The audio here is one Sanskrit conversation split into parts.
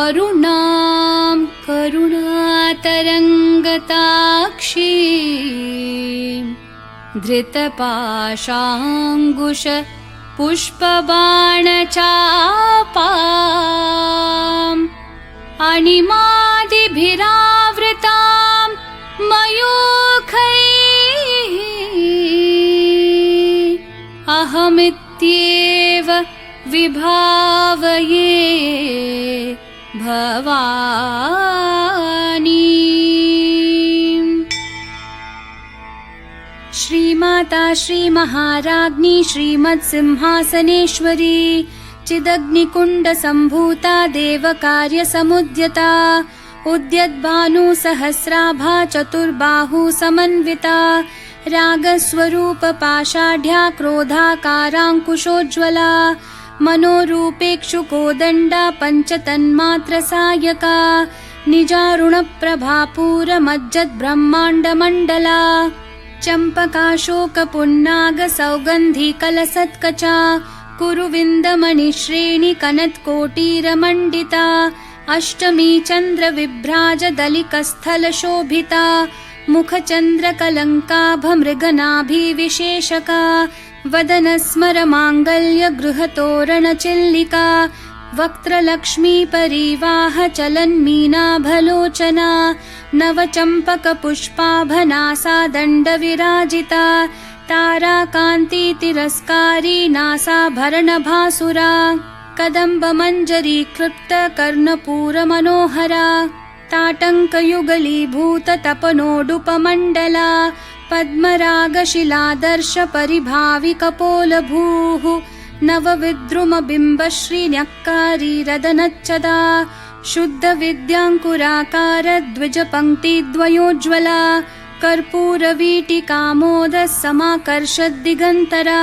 अरुणां करुणातरङ्गताक्षीं धृतपाशाङ्कुशपुष्पबाणचापाम् अणिमादिभिरावृतां मयूखैः अहमित्येव विभावये भवानी। श्रीमाता श्रीमहाराज्ञी श्रीमत्सिंहासनेश्वरी चिदग्निकुण्डसम्भूता देवकार्यसमुद्यता उद्यद्भानुसहस्राभा चतुर्बाहुसमन्विता रागस्वरूपपाषाढ्या क्रोधाकाराङ्कुशोज्ज्वला मनोरूपेक्षुकोदण्डा पञ्चतन्मात्रसायका निजारुणप्रभापूरमज्जद्ब्रह्माण्डमण्डला चम्पकाशोकपुन्नागसौगन्धिकलसत्कचा कुरुविन्दमणिश्रेणिकनत्कोटीरमण्डिता अष्टमी चन्द्रविभ्राजदलिकस्थलशोभिता मुखचन्द्रकलङ्काभमृगनाभिविशेषका वदनस्मरमाङ्गल्यगृहतोरणचिल्लिका वक्त्रलक्ष्मीपरीवाहचलन्मीनाभलोचना नवचम्पकपुष्पाभनासा दण्डविराजिता ताराकान्तितिरस्कारी नासाभरणभासुरा कदम्बमञ्जरीकृप्तकर्णपूरमनोहरा ताटङ्कयुगलीभूततपनोडुपमण्डला पद्मरागशिलादर्शपरिभाविकपोलभूः नवविद्रुमबिम्बश्रीन्यक्कारीरदनच्चदा शुद्धविद्याङ्कुराकारद्विजपङ्क्तिद्वयोज्ज्वला कर्पूरवीटिकामोदसमाकर्षद्दिगन्तरा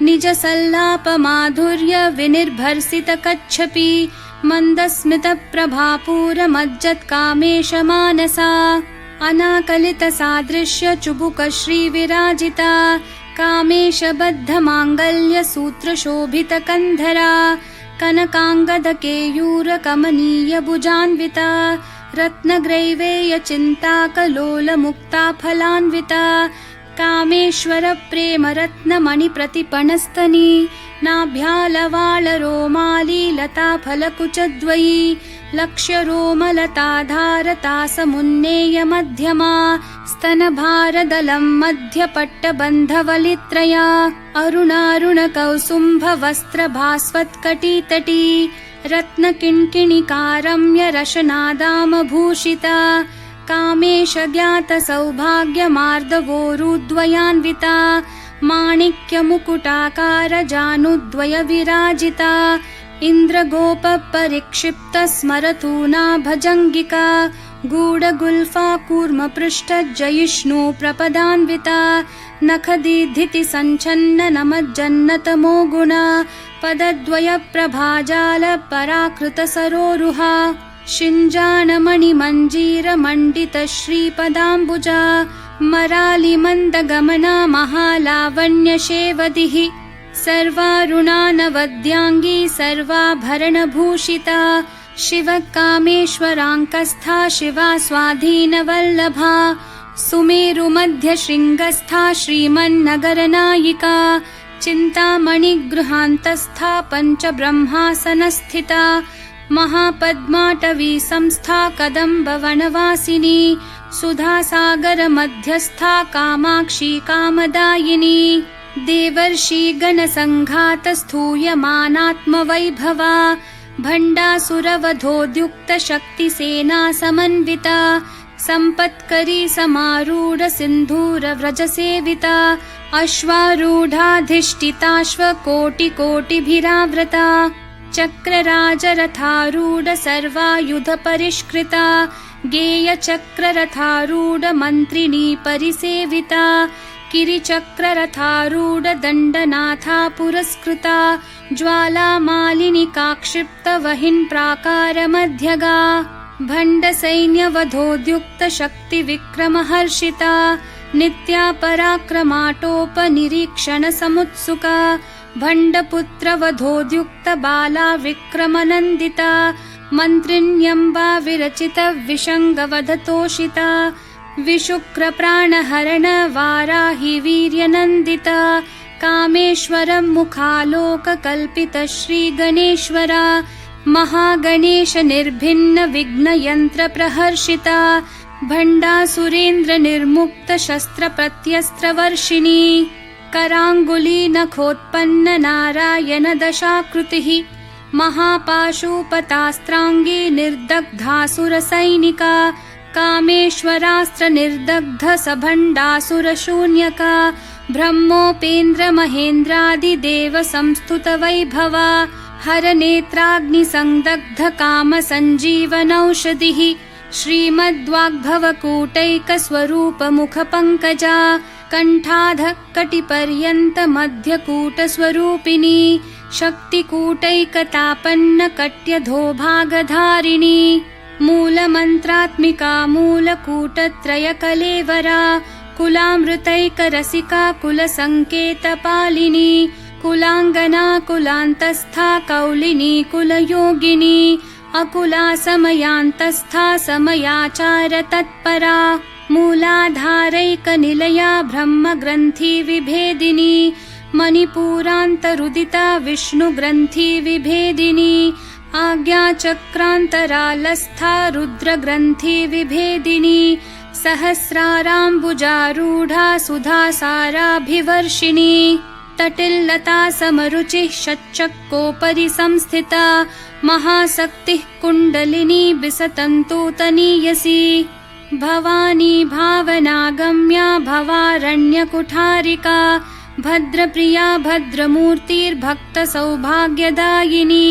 निजसल्लापमाधुर्यविनिर्भर्सितकच्छपि मन्दस्मितप्रभापूरमज्जत्कामेशमानसा अनाकलितसादृश्यचुबुकश्रीविराजिता कामेशबद्धमाङ्गल्यसूत्रशोभितकन्धरा कनकाङ्गदकेयूरकमनीयभुजान्विता रत्नग्रैवेयचिन्ताकलोलमुक्ताफलान्विता कामेश्वरप्रेमरत्नमणिप्रतिपणस्तनी नाभ्यालवालरोमालीलताफलकुचद्वयी लक्ष्यरोमलताधारतासमुन्नेयमध्यमा स्तनभारदलं मध्यपट्टबन्धवलित्रया अरुणारुणकौसुम्भवस्त्रभास्वत्कटितटी रत्नकिङ्किणिकारम्यरशनादामभूषिता कामेशज्ञातसौभाग्यमार्दवोरुद्वयान्विता माणिक्यमुकुटाकारजानुद्वयविराजिता इन्द्रगोपपरिक्षिप्तस्मरतूना भजङ्गिका गूढगुल्फा कूर्मपृष्ठजयिष्णु प्रपदान्विता नखदीधितिसञ्छन्ननमज्जन्नतमो गुणा पदद्वयप्रभाजालपराकृतसरोरुहा शिञ्जाणमणिमञ्जीरमण्डितश्रीपदाम्बुजा मरालिमन्दगमना महालावण्यशेवदिः सर्वारुणानवद्याङ्गी सर्वाभरणभूषिता शिवकामेश्वराङ्कस्था शिवा स्वाधीनवल्लभा सुमेरुमध्यशृङ्गस्था श्रीमन्नगरनायिका चिन्तामणिगृहान्तस्था पञ्चब्रह्मासनस्थिता महापद्माटवी संस्था कदम्बवनवासिनी सुधासागरमध्यस्था कामाक्षी कामदायिनी देवर्षिगणसङ्घातस्थूयमानात्मवैभवा भण्डासुरवधोद्युक्तशक्तिसेना समन्विता सम्पत्करी समारूढसिन्धूरव्रजसेविता अश्वारूढाधिष्ठिताश्वकोटिकोटिभिरावृता चक्रराजरथारूढ सर्वायुधपरिष्कृता गेयचक्ररथारूढमन्त्रिणी परिसेविता किरिचक्ररथारूढ दण्डनाथा पुरस्कृता ज्वालामालिनिकाक्षिप्तवहिन्प्राकारमध्यगा भण्डसैन्यवधोद्युक्तशक्तिविक्रमहर्षिता नित्या पराक्रमाटोपनिरीक्षणसमुत्सुका भण्डपुत्रवधोद्युक्तबाला विक्रमनन्दिता मन्त्रिण्यम्बा विरचित विशङ्गवधतोषिता विशुक्रप्राणहरण वाराहि वीर्यनन्दिता कामेश्वरं मुखालोककल्पित श्रीगणेश्वरा महागणेश निर्भिन्न विघ्नयन्त्र प्रहर्षिता भण्डासुरेन्द्र निर्मुक्त शस्त्र प्रत्यस्त्रवर्षिणी कराङ्गुली नखोत्पन्न नारायण दशाकृतिः महापाशुपतास्त्राङ्गी निर्दग्धासुरसैनिका कामेश्वरास्त्र निर्दग्ध सभण्डासुरशून्यका ब्रह्मोपेन्द्र महेन्द्रादिदेव संस्तुत वैभवा हरनेत्राग्निसंदग्ध काम सञ्जीवनौषधिः श्रीमद्वाग्भवकूटैकस्वरूप मुखपङ्कजा कण्ठाध कटिपर्यन्त मध्यकूटस्वरूपिणी शक्तिकूटैकतापन्न कट्यधोभागधारिणी मूलमन्त्रात्मिका मूलकूटत्रयकलेवरा कुलामृतैकरसिका कुलसङ्केतपालिनी कुलाङ्गना कुलान्तस्था कौलिनी कुलयोगिनी अकुला समयान्तस्था समयाचार तत्परा मूलाधारैकनिलया ब्रह्मग्रन्थि विभेदिनी मणिपूरान्तरुदिता विष्णुग्रन्थि विभेदिनी आज्ञाचक्रान्तरालस्था रुद्रग्रन्थि विभेदिनी सहस्राराम्बुजारूढा सुधासाराभिवर्षिणी तटिल्लता समरुचिः षट्चक्रोपरि संस्थिता महाशक्तिः कुण्डलिनी विसतन्तूतनीयसी भवानी भावनागम्या भवारण्यकुठारिका भद्रप्रिया भद्रमूर्तिर्भक्तसौभाग्यदायिनी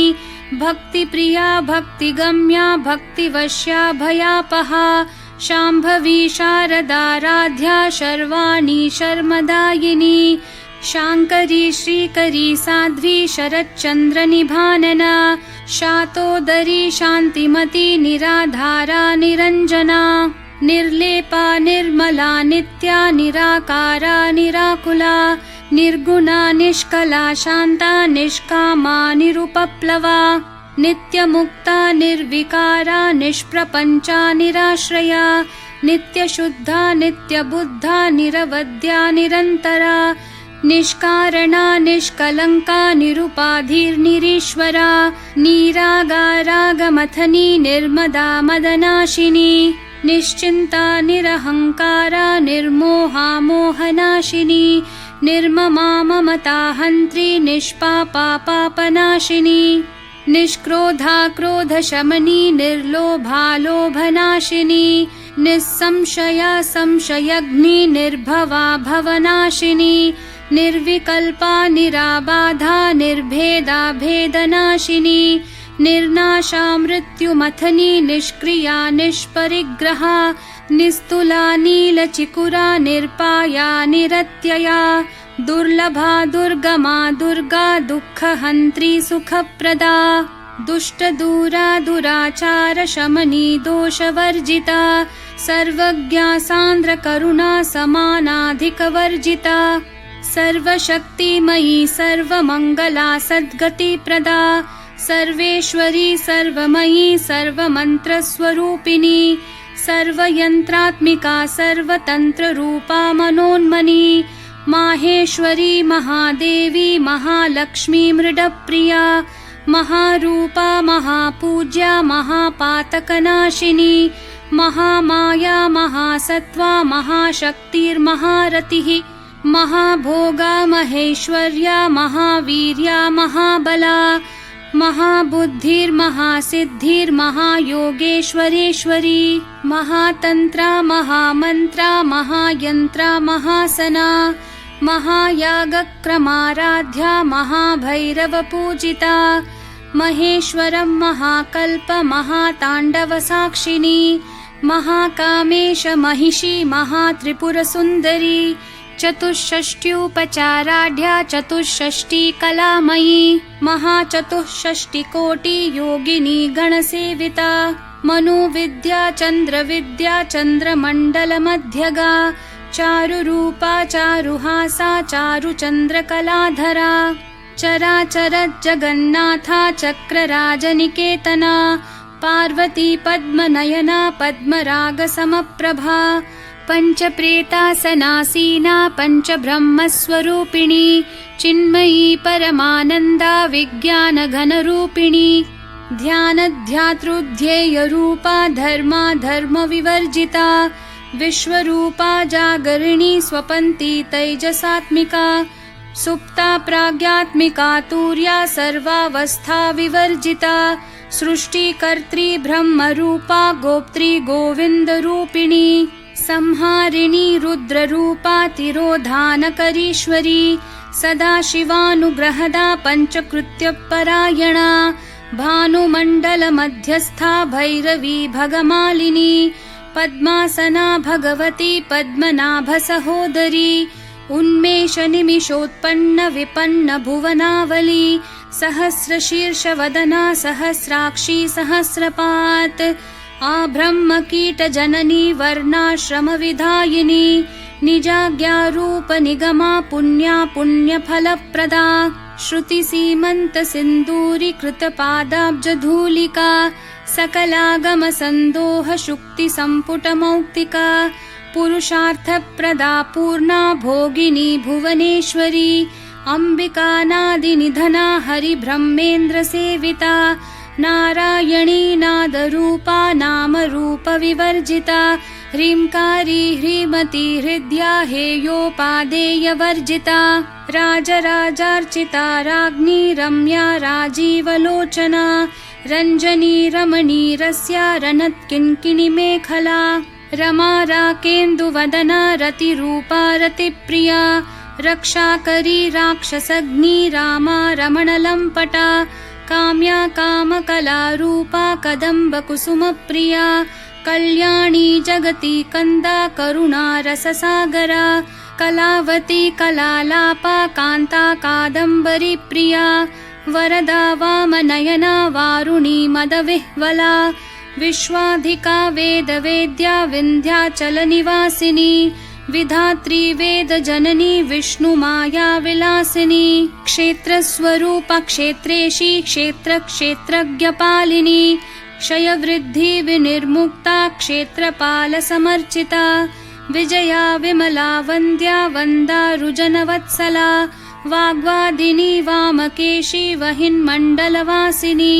भक्तिप्रिया भक्तिगम्या भक्तिवश्या भयापहा शाम्भवी शारदाराध्या शर्वाणी शर्मदायिनी शाङ्करी श्रीकरी साध्वी शरच्चन्द्रनिभानना शातोदरी शान्तिमती निराधारा निरञ्जना निर्लेपा निर्मला नित्या निराकारा निराकुला निर्गुणा निष्कला शान्ता निष्कामा निरुपप्लवा नित्यमुक्ता निर्विकारा निष्प्रपञ्चा निराश्रया नित्यशुद्धा नित्यबुद्धा निरवद्या निरन्तरा निष्कारणा निष्कलङ्का निरुपाधिर्निरीश्वरा नीरागारागमथनी निर्मदा मदनाशिनी निश्चिन्ता निरहङ्कारा निर्मोहा मोहनाशिनी निर्ममा ममता हन्त्री निष्पापा पापनाशिनी निष्क्रोधा क्रोधशमनी निर्लोभा लोभनाशिनी निस्संशया संशयग्नि निर्भवा भवनाशिनी निर्विकल्पा निराबाधा निर्भेदा भेदनाशिनी निर्नाशा मृत्युमथनी निष्क्रिया निष्परिग्रहा निस्तुला नीलचिकुरा निर्पाया निरत्यया दुर्लभा दुर्गमा दुर्गा दुःखहन्त्री सुखप्रदा दुष्टदूरा दुराचार शमनी दोषवर्जिता सर्वज्ञा सान्द्रकरुणा समानाधिकवर्जिता सर्वशक्तिमयी सर्वमङ्गला सद्गतिप्रदा सर्वेश्वरी सर्वमयी सर्वमन्त्रस्वरूपिणी सर्वयन्त्रात्मिका सर्वतन्त्ररूपा मनोन्मनी माहेश्वरी महादेवी महालक्ष्मी मृडप्रिया महारूपा महापूज्या महापातकनाशिनी महामाया महासत्त्वा महाशक्तिर्महारतिः महाभोगा महेश्वर्या महावीर्या महाबला महाबुद्धिर्महासिद्धिर्महायोगेश्वरेश्वरी महातन्त्रा महामन्त्रा महायन्त्रा महासना महायागक्रमाराध्या महाभैरवपूजिता महेश्वरं महाकल्प महाताण्डवसाक्षिणी महाकामेश महिषी महात्रिपुरसुन्दरी चतुष्षष्ट्युपचाराढ्या चतुष्षष्टिकलामयी महाचतुष्षष्टिकोटि योगिनी गणसेविता मनुविद्या चन्द्रविद्या चन्द्रमण्डलमध्यगा चारुरूपा चारुहासा चारुचन्द्रकलाधरा चराचर जगन्नाथा चक्रराजनिकेतना पार्वती पद्मनयना पद्मरागसमप्रभा पञ्चप्रेतासनासीना पञ्चब्रह्मस्वरूपिणी चिन्मयी परमानन्दा विज्ञानघनरूपिणी ध्यानध्यातृध्येयरूपा धर्मा धर्मविवर्जिता विश्वरूपा जागरिणी स्वपन्ती तैजसात्मिका सुप्ता प्राज्ञात्मिका तुर्या सर्वावस्था विवर्जिता सृष्टिकर्त्री ब्रह्मरूपा गोप्त्री गोविन्दरूपिणी संहारिणी रुद्ररूपा तिरोधानकरीश्वरी सदाशिवानुग्रहदा पञ्चकृत्यपरायणा भानुमण्डलमध्यस्था भैरवी भगमालिनी पद्मासना भगवती पद्मनाभसहोदरी उन्मेषनिमिषोत्पन्न विपन्न भुवनावली सहस्रशीर्षवदना सहस्राक्षी सहस्रपात् आब्रह्मकीटजननी वर्णाश्रमविधायिनी निजाज्ञारूपनिगमा पुण्या पुण्यफलप्रदा श्रुतिसीमन्तसिन्दूरीकृतपादाब्जधूलिका सकलागमसन्दोहशुक्तिसम्पुटमौक्तिका पुरुषार्थप्रदा पूर्णा भोगिनी भुवनेश्वरी अम्बिकानादिनिधना हरिब्रह्मेन्द्रसेविता नारायणी नादरूपा नामरूपविवर्जिता ह्रींकारी ह्रीमती हृद्या हेयोपादेयवर्जिता राजराजार्चिता राज्ञी रम्या राजीवलोचना रञ्जनी रमणीरस्या रनत्किङ्किणीमेखला रमा राकेन्दुवदना रतिरूपा रतिप्रिया रक्षाकरी राक्षसग्नी रामा रमणलम्पटा काम्या कामकलारूपा कदम्बकुसुमप्रिया कल्याणी जगती कन्दा करुणा रससागरा कलावती कलालापा कान्ता कादम्बरी प्रिया वरदा वामनयना वारुणी मदविह्वला विश्वाधिका वेदवेद्या विन्ध्याचलनिवासिनी विधात्री वेदजननी विष्णुमाया विलासिनी क्षेत्रस्वरूपा क्षेत्रेशी क्षेत्रक्षेत्रज्ञपालिनी क्षयवृद्धि विनिर्मुक्ता क्षेत्रपालसमर्चिता विजया विमला वन्द्या वन्दारुजनवत्सला वाग्वादिनी वामकेशी वहिन्मण्डलवासिनी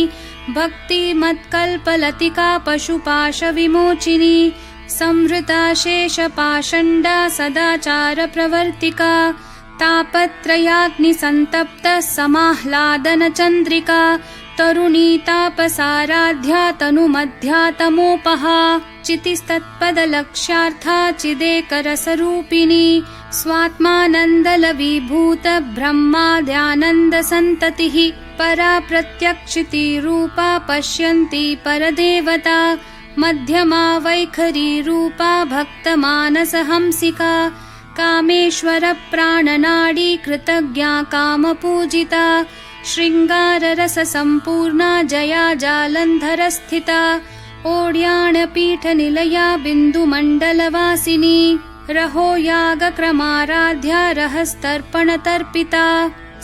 भक्तिमत्कल्पलतिका पशुपाशविमोचिनी संहृता शेषपाषण्डा सदाचारप्रवर्तिका तापत्रयाग्निसन्तप्ता समाह्लादनचन्द्रिका तरुणी तापसाराध्या तनुमध्या तमोपहा चितिस्तत्पदलक्ष्यार्था चिदेकरसरूपिणी स्वात्मानन्दलविभूत ब्रह्माद्यानन्दसन्ततिः परा प्रत्यक्षितिरूपा पश्यन्ती परदेवता मध्यमा वैखरी रूपा भक्तमानसहंसिका कामेश्वरप्राणनाडी कृतज्ञा कामपूजिता शृङ्गाररससम्पूर्णा जया जालन्धरस्थिता ओड्याणपीठनिलया बिन्दुमण्डलवासिनी रहो यागक्रमाराध्या रहस्तर्पणतर्पिता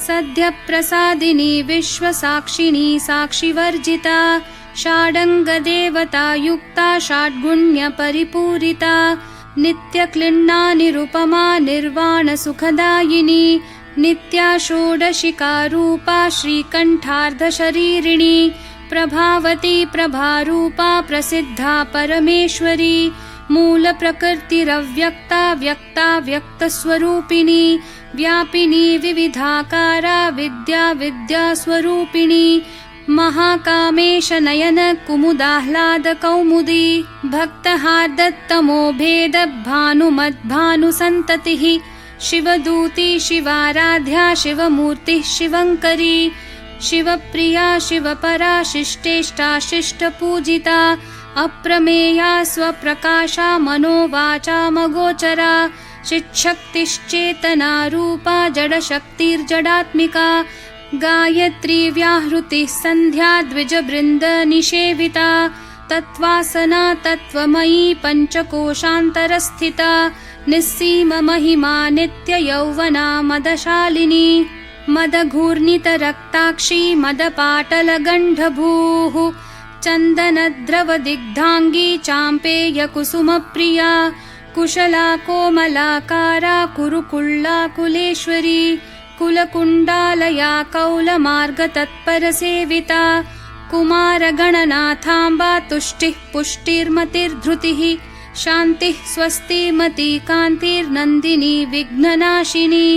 सद्यप्रसादिनी विश्वसाक्षिणी साक्षिवर्जिता षाडङ्गदेवतायुक्ता षड्गुण्यपरिपूरिता नित्यक्लिन्ना निरुपमा निर्वाणसुखदायिनी नित्या षोडशिकारूपा श्रीकण्ठार्धशरीरिणी प्रभावती प्रभारूपा प्रसिद्धा परमेश्वरी मूलप्रकृतिरव्यक्ता व्यक्ता व्यक्तस्वरूपिणी व्यापिनी विविधाकारा विद्या विद्यास्वरूपिणी महाकामेश नयन कुमुदाह्लाद कौमुदी भक्तहार्दत्तमो भेद भानुमद्भानुसन्ततिः शिवदूती शिवाराध्या शिवमूर्तिः शिवङ्करी शिवप्रिया शिवपरा शिष्टेष्टा शिष्टपूजिता अप्रमेया स्वप्रकाशा मनोवाचामगोचरा चिच्छक्तिश्चेतना रूपा जडशक्तिर्जडात्मिका गायत्री व्याहृतिः सन्ध्या द्विजबृन्दनिषेविता तत्त्वासना तत्त्वमयी पञ्चकोशान्तरस्थिता निस्सीममहिमा नित्ययौवना मदशालिनी मदघूर्णितरक्ताक्षी मदपाटलगण्डभूः चन्दनद्रवदिग्धाङ्गी चाम्पेयकुसुमप्रिया कुशला कोमलाकारा कुरुकुल्लाकुलेश्वरी कुलकुण्डालया कौलमार्गतत्परसेविता कुमारगणनाथाम्बा तुष्टिः पुष्टिर्मतिर्धृतिः शान्तिः स्वस्तिमती कान्तिर्नन्दिनी विघ्ननाशिनी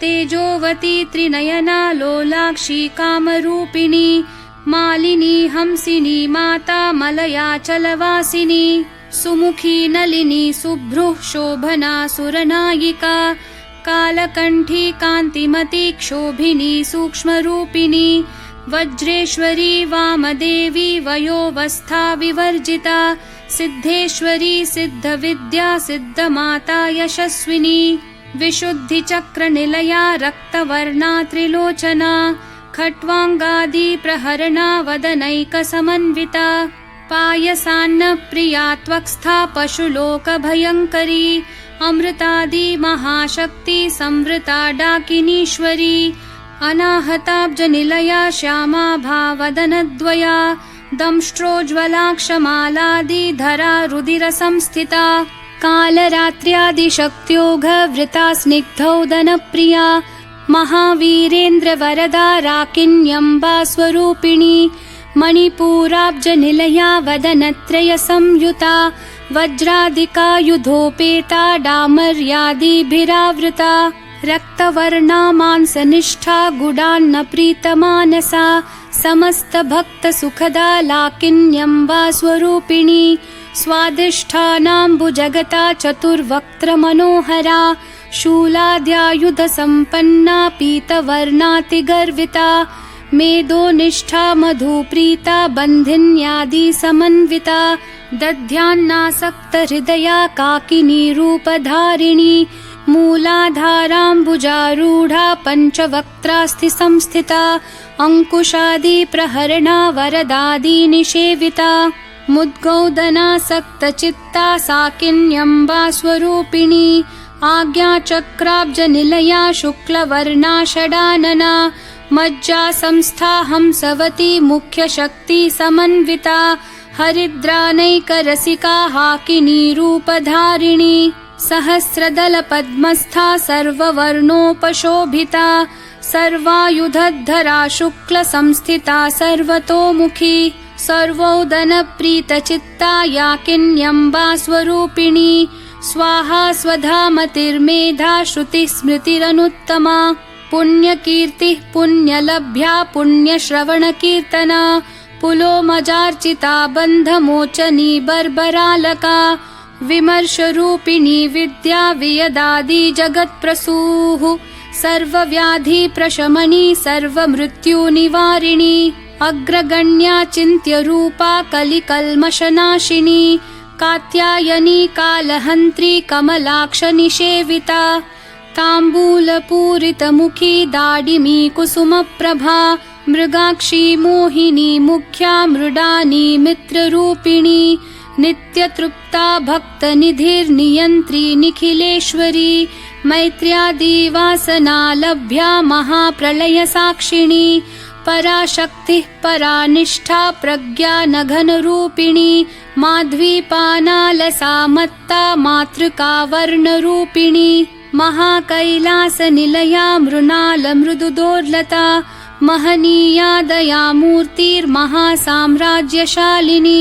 तेजोवती त्रिनयना लोलाक्षी कामरूपिणी मालिनी हंसिनी माता मलयाचलवासिनी सुमुखी नलिनी सुभ्रुः शोभना सुरनायिका कालकण्ठी कान्तिमती क्षोभिनी सूक्ष्मरूपिणी वज्रेश्वरी वामदेवी वयोवस्था विवर्जिता सिद्धेश्वरी सिद्धविद्या सिद्धमाता यशस्विनी विशुद्धिचक्रनिलया रक्तवर्णा त्रिलोचना खट्वाङ्गादि प्रहरणा वदनैकसमन्विता पायसान्नप्रिया त्वक्स्था पशुलोकभयङ्करी अमृतादि महाशक्ति संवृता डाकिनीश्वरी अनाहताब्जनिलया श्यामा भावदनद्वया दंष्ट्रोज्ज्वलाक्षमालादिधरा रुधिरसंस्थिता कालरात्र्यादिशक्त्योघवृता स्निग्धौदनप्रिया महावीरेन्द्रवरदा राकिन्यम्बा स्वरूपिणी मणिपूराब्जनिलया वदनत्रयसंयुता वज्रादिकायुधोपेता डामर्यादिभिरावृता रक्तवर्णा मांसनिष्ठा गुडान्नप्रीतमानसा समस्तभक्तसुखदा लाकिन्यम्बा स्वरूपिणी स्वादिष्ठानाम्बुजगता चतुर्वक्त्रमनोहरा शूलाद्यायुधसम्पन्ना पीतवर्णातिगर्विता मेदोनिष्ठा मधुप्रीता बन्धिन्यादिसमन्विता दध्यान्नासक्तहृदया काकिनी रूपधारिणी मूलाधाराम्बुजारूढा पञ्चवक्त्रास्थिसंस्थिता अङ्कुशादिप्रहरणा वरदादिनिषेविता मुद्गौदनासक्तचित्ता साकिन्यम्बा स्वरूपिणी आज्ञाचक्राब्जनिलया शुक्लवर्णा षडानना मज्जा संस्था हंसवती मुख्यशक्ति समन्विता हरिद्रानैकरसिका हाकिनी रूपधारिणी सहस्रदलपद्मस्था सर्ववर्णोपशोभिता सर्वायुधधरा शुक्लसंस्थिता सर्वतोमुखी सर्वोदनप्रीतचित्ता याकिन्यम्बा स्वरूपिणी स्वाहा स्वधामतिर्मेधा श्रुतिस्मृतिरनुत्तमा पुण्यकीर्तिः पुण्यलभ्या पुण्यश्रवणकीर्तना पुलोमजार्चिता बन्धमोचनी बर्बरालका विमर्शरूपिणी विद्या वियदादि जगत्प्रसूः सर्वव्याधिप्रशमनी सर्वमृत्युनिवारिणी अग्रगण्या चिन्त्यरूपा कलिकल्मषनाशिनी कात्यायनी कालहन्त्री कमलाक्षनिषेविता ताम्बूलपूरितमुखी दाडिमी कुसुमप्रभा मृगाक्षी मोहिनी मुख्या मृडानी मित्ररूपिणी नित्यतृप्ता भक्तनिधिर्नियन्त्री निखिलेश्वरी मैत्र्यादिवासनालभ्या महाप्रलयसाक्षिणी पराशक्तिः परानिष्ठा प्रज्ञानघनरूपिणी माध्वीपानालसा मत्ता मातृका वर्णरूपिणी महाकैलासनिलया मृणालमृदुदोर्लता महनीया दयामूर्तिर्महासाम्राज्यशालिनी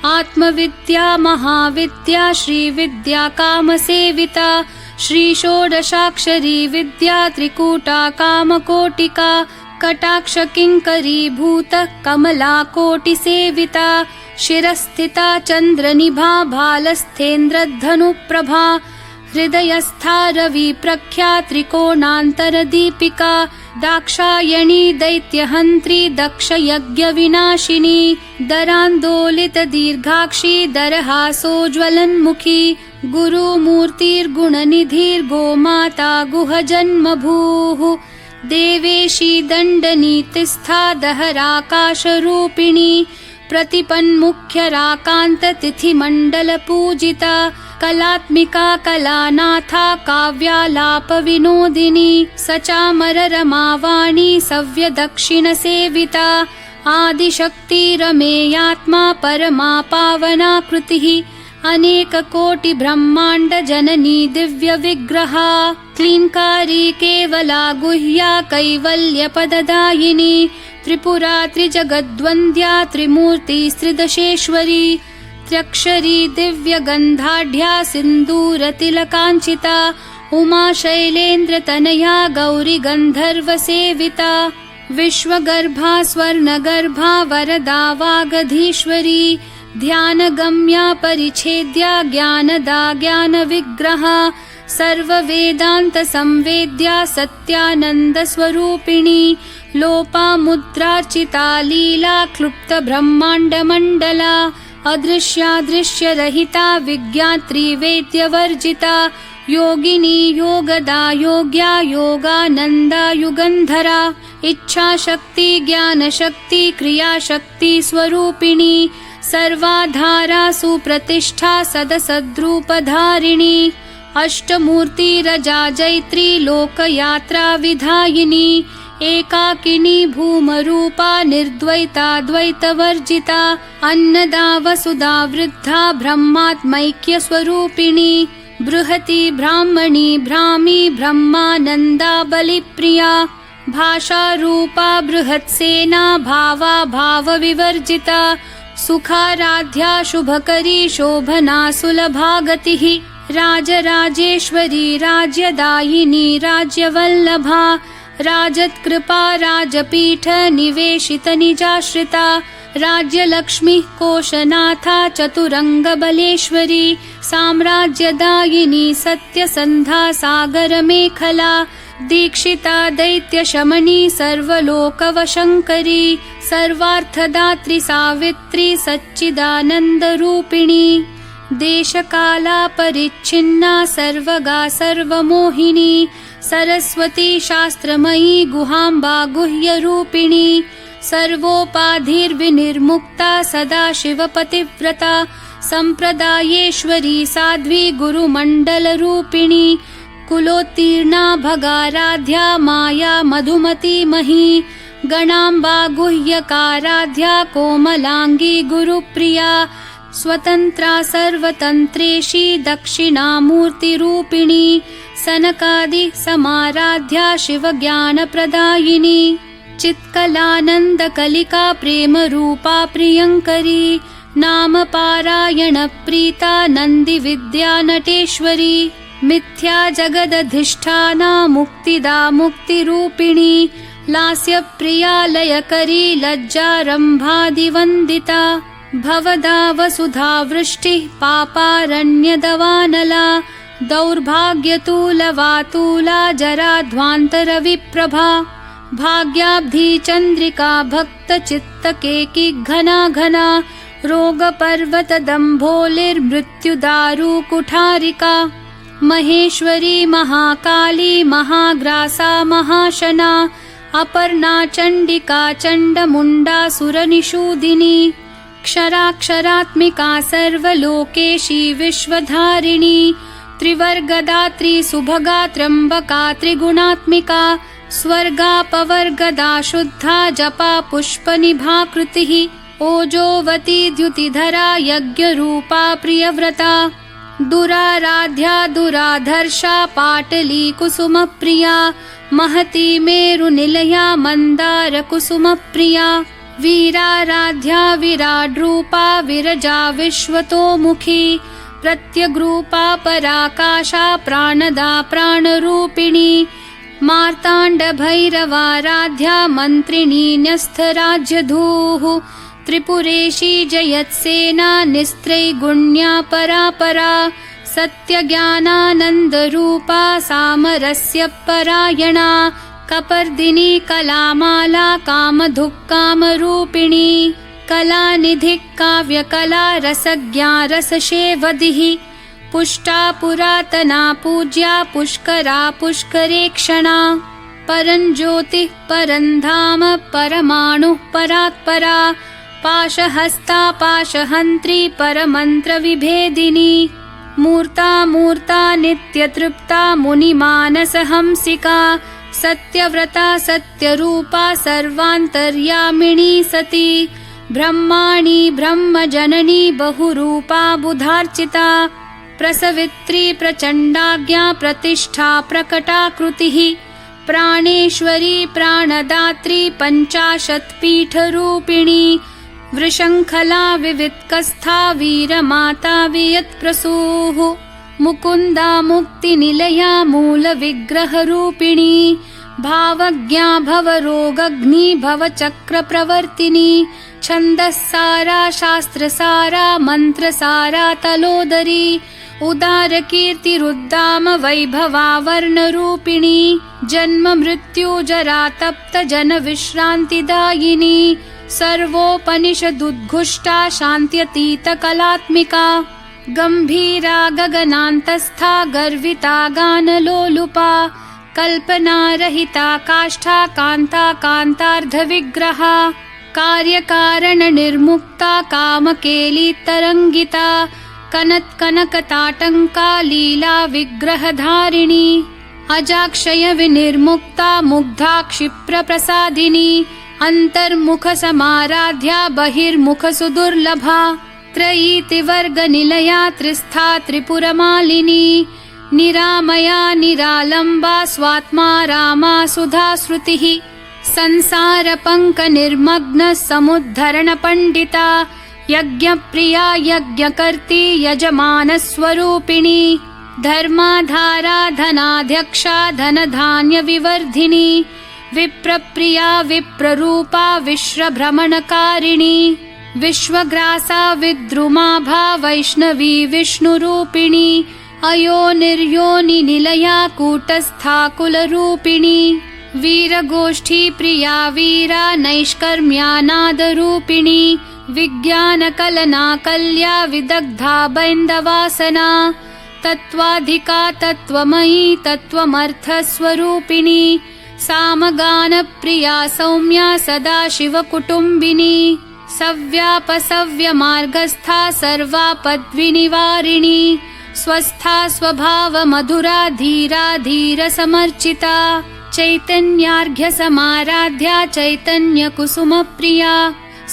आत्मविद्या महाविद्या श्रीविद्या कामसेविता श्रीषोडशाक्षरी विद्या त्रिकूटा कामकोटिका कटाक्षकिङ्करीभूत कमलाकोटिसेविता शिरस्थिता चन्द्रनिभा भालस्थेन्द्रधनुप्रभा हृदयस्था रविप्रख्या त्रिकोणान्तरदीपिका दाक्षायणी दैत्यहन्त्री दक्षयज्ञविनाशिनी दरान्दोलितदीर्घाक्षी दरहासोज्ज्वलन्मुखी गुरुमूर्तिर्गुणनिधिर्गोमाता गुहजन्मभूः देवेशी दण्डनीतिस्था दहराकाशरूपिणी प्रतिपन्मुख्यराकान्ततिथिमण्डलपूजिता कलात्मिका कलानाथा काव्यालापविनोदिनी सचामररमावाणी सव्यदक्षिणसेविता आदिशक्तिरमेयात्मा परमा पावनाकृतिः अनेककोटिब्रह्माण्डजननी दिव्यविग्रहा क्लीङ्कारी केवला गुह्या कैवल्यपददायिनी त्रिपुरा त्रिजगद्वन्द्या त्रिमूर्तिस्त्रिदशेश्वरी त्र्यक्षरी दिव्यगन्धाढ्या सिन्दूरतिलकाञ्चिता उमा शैलेन्द्रतनया गौरी गन्धर्वसेविता विश्वगर्भा स्वर्णगर्भा वरदा वागधीश्वरी ध्यानगम्या परिच्छेद्या ज्ञानदा ज्ञानविग्रहा सर्ववेदान्तसंवेद्या सत्यानन्दस्वरूपिणी लोपामुद्रार्चिता लीला क्लुप्तब्रह्माण्डमण्डला अदृश्यादृश्यरहिता विज्ञात्री वेद्यवर्जिता योगिनी योगदा योग्या योगानन्दा युगन्धरा इच्छाशक्ति ज्ञानशक्ति क्रियाशक्ति स्वरूपिणी सर्वाधारा सुप्रतिष्ठा सदसद्रूपधारिणी अष्टमूर्तिरजा जैत्री लोकयात्रा विधायिनी एकाकिनी भूमरूपा निर्द्वैता द्वैतवर्जिता अन्नदा वसुधा वृद्धा ब्रह्मात्मैक्यस्वरूपिणी बृहती ब्राह्मणी भ्रामी ब्रह्मानन्दा बलिप्रिया भाषारूपा बृहत्सेना भावा भावविवर्जिता सुखाराध्या शुभकरी शोभना सुलभा गतिः राजराजेश्वरी राज्यदायिनी राज्यवल्लभा राजत्कृपा राजपीठ निवेशित निजाश्रिता राज्यलक्ष्मी कोशनाथा चतुरङ्गबलेश्वरी साम्राज्यदायिनी सत्यसन्धा सागरमेखला दीक्षिता दैत्यशमनी सर्वलोकवशङ्करी सर्वार्थदात्री सावित्री सच्चिदानन्दरूपिणी देशकाला परिच्छिन्ना सर्वगा सर्वमोहिनी सरस्वती शास्त्रमयी गुहाम्बा गुह्यरूपिणी सर्वोपाधिर्विनिर्मुक्ता सदाशिवपतिव्रता सम्प्रदायेश्वरी साध्वी गुरुमण्डलरूपिणी कुलोत्तीर्णा भगाराध्या माया मधुमती मही गणाम्बा गुह्यकाराध्या कोमलांगी गुरुप्रिया स्वतन्त्रा सर्वतन्त्रेशी दक्षिणामूर्तिरूपिणी सनकादि समाराध्या शिवज्ञानप्रदायिनी चित्कलानन्दकलिका प्रेमरूपा प्रियङ्करी नाम पारायण प्रीता नन्दिविद्या नटेश्वरी मिथ्या जगदधिष्ठाना मुक्तिदा मुक्तिरूपिणी लास्यप्रिया लयकरी लज्जारम्भादिवन्दिता भवदा वसुधा वृष्टिः पापारण्यदवानला दौर्भाग्यतूलवातूला जराध्वान्तरविप्रभा भाग्याब्धी चन्द्रिका भक्तचित्तकेकी घना घना रोगपर्वतदम्भोलिर्मृत्युदारुकुठारिका महेश्वरी महाकाली महाग्रासा महाशना अपर्णा चण्डिका चण्डमुण्डा सुरनिषूदिनी क्षराक्षरात्मिका सर्वलोकेशी विश्वधारिणी त्रिवर्गदात्री सुभगा त्र्यम्बका त्रिगुणात्मिका स्वर्गापवर्गदा शुद्धा जपा पुष्पनिभाकृतिः ओजोवती द्युतिधरा यज्ञरूपा प्रियव्रता दुराराध्या दुराधर्षा पाटली कुसुमप्रिया महती मेरुनिलया मन्दारकुसुमप्रिया वीराराध्या विराड्रूपा विरजा विश्वतोमुखी प्रत्यग्रूपा पराकाशा प्राणदा प्राणरूपिणी मार्ताण्डभैरवाराध्या मन्त्रिणी न्यस्तराज्यधूः त्रिपुरेशी जयत्सेना निस्त्रैगुण्या परापरा सत्यज्ञानानन्दरूपा सामरस्य परायणा कपर्दिनी कलामाला कामधुक्कामरूपिणी कलानिधिः काव्यकला रसज्ञा रसशेवधिः पुष्टा पुरातना पूज्या पुष्करा पुष्करेक्षणा परञ्ज्योतिः परन्धाम परमाणुः परात्परा पाशहस्ता पाशहन्त्री परमन्त्रविभेदिनी मूर्ता मूर्ता नित्यतृप्ता मुनिमानसहंसिका सत्यव्रता सत्यरूपा सर्वान्तर्यामिणी सती ब्रह्माणि ब्रह्मजननी बहुरूपा बुधार्चिता प्रसवित्री प्रचण्डाज्ञा प्रतिष्ठा प्रकटाकृतिः प्राणेश्वरी प्राणदात्री पञ्चाशत्पीठरूपिणी वृषङ्खला विवित्कस्था वीरमाता वियत्प्रसूः मुकुन्दा मुक्तिनिलया मूलविग्रहरूपिणी भावज्ञा भवरोगग्नि भवचक्रप्रवर्तिनी छन्दस्सारा शास्त्रसारा मन्त्रसारा तलोदरी उदारकीर्तिरुद्दाम वैभवा वर्णरूपिणी जन्म मृत्यु जरा तप्त जन विश्रान्तिदायिनी सर्वोपनिषदुद्घुष्टा शान्त्यतीत कलात्मिका गम्भीरा गगनान्तस्था गर्विता गानलोलुपा कल्पनारहिता काष्ठा कान्ता कान्तार्धविग्रहा कार्यकारणनिर्मुक्ता कामकेली तरङ्गिता कनत्कनकताटङ्का लीला विग्रहधारिणी अजाक्षय विनिर्मुक्ता मुग्धा क्षिप्रप्रसादिनी अन्तर्मुखसमाराध्या बहिर्मुखसुदुर्लभा त्रयीतिवर्गनिलया त्रिस्था त्रिपुरमालिनी निरामया निरालम्बा स्वात्मा रामा सुधाश्रुतिः संसारपङ्कनिर्मग्न समुद्धरणपण्डिता यज्ञप्रिया यज्ञकर्त्री यजमानस्वरूपिणी धर्माधारा धनाध्यक्षा धनधान्यविवर्धिनी विप्रप्रिया विप्ररूपा विश्वभ्रमणकारिणी विश्वग्रासा विद्रुमाभा वैष्णवी विष्णुरूपिणी अयोनिर्योनिनिलया कूटस्था कुलरूपिणी वीरगोष्ठी प्रिया वीरा नैष्कर्म्यानादरूपिणी विज्ञानकलनाकल्या विदग्धा बैन्दवासना तत्त्वाधिका तत्त्वमयी तत्त्वमर्थस्वरूपिणी सामगानप्रिया सौम्या सदाशिवकुटुम्बिनी सव्यापसव्यमार्गस्था सर्वापद्विनिवारिणी स्वस्था स्वभावमधुरा धीरा धीरसमर्चिता चैतन्यार्घ्यसमाराध्या चैतन्यकुसुमप्रिया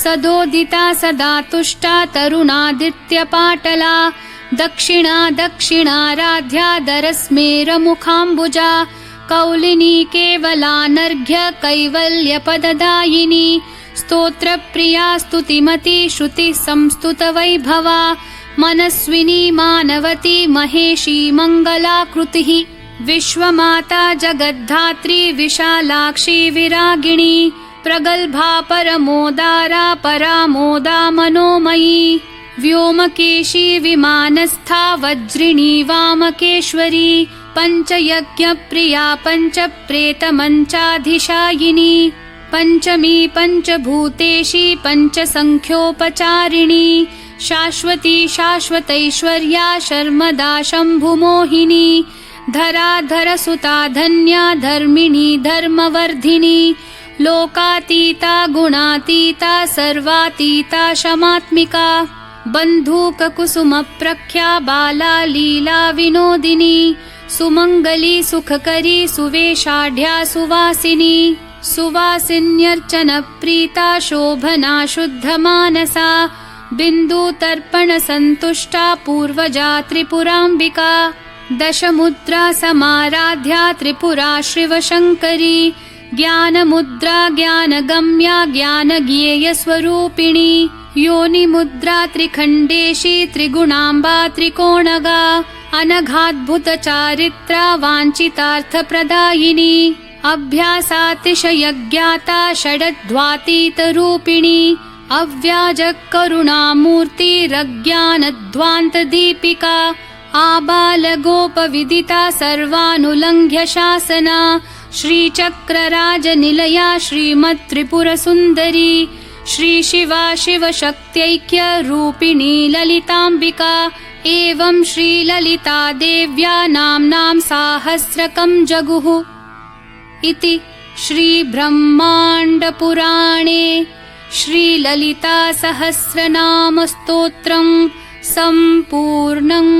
सदोदिता सदा तुष्टा तरुणादित्यपाटला दक्षिणा दक्षिणाराध्या दरस्मेरमुखाम्बुजा कौलिनी केवलानर्घ्य कैवल्यपददायिनी स्तोत्रप्रिया स्तुतिमती श्रुतिः संस्तुतवैभवा मनस्विनी मानवती महेशी मङ्गलाकृतिः विश्वमाता जगद्धात्री विशालाक्षी विरागिणी प्रगल्भा परमोदारा परामोदा मनोमयी व्योमकेशी विमानस्था वज्रिणी वामकेश्वरी पञ्चयज्ञप्रिया पञ्चप्रेतमञ्चाधिशायिनी पञ्चमी पञ्चभूतेशी पञ्चसङ्ख्योपचारिणी शाश्वती शाश्वतैश्वर्या शर्मदा शम्भुमोहिनी धराधरसुता धन्या धर्मिणी धर्मवर्धिनी लोकातीता गुणातीता सर्वातीता शमात्मिका बन्धूककुसुमप्रख्या बाला लीला विनोदिनी सुमङ्गली सुखकरी सुवेशाढ्या सुवासिनी सुवासिन्यर्चनप्रीता शोभना शुद्धमानसा बिन्दुतर्पणसन्तुष्टा पूर्वजा त्रिपुराम्बिका दशमुद्रा समाराध्या त्रिपुरा शिवशङ्करी ज्ञानमुद्रा ज्ञानगम्या ज्ञानज्ञेयस्वरूपिणी योनिमुद्रा त्रिखण्डेशी त्रिगुणाम्बा त्रिकोणगा अनघाद्भुतचारित्रा वाञ्छितार्थप्रदायिनी अभ्यासातिशयज्ञाता षडध्वातीतरूपिणी अव्याजकरुणामूर्तिरज्ञानध्वान्तदीपिका आबालगोपविदिता सर्वानुलङ्घ्य शासना श्रीचक्रराजनिलया श्रीमत्त्रिपुरसुन्दरी श्रीशिवा शिवशक्त्यैक्यरूपिणी ललिताम्बिका एवं श्रीललिता देव्या नाम्नां साहस्रकं जगुः इति श्रीब्रह्माण्डपुराणे श्रीललितासहस्रनामस्तोत्रं सम्पूर्णम्।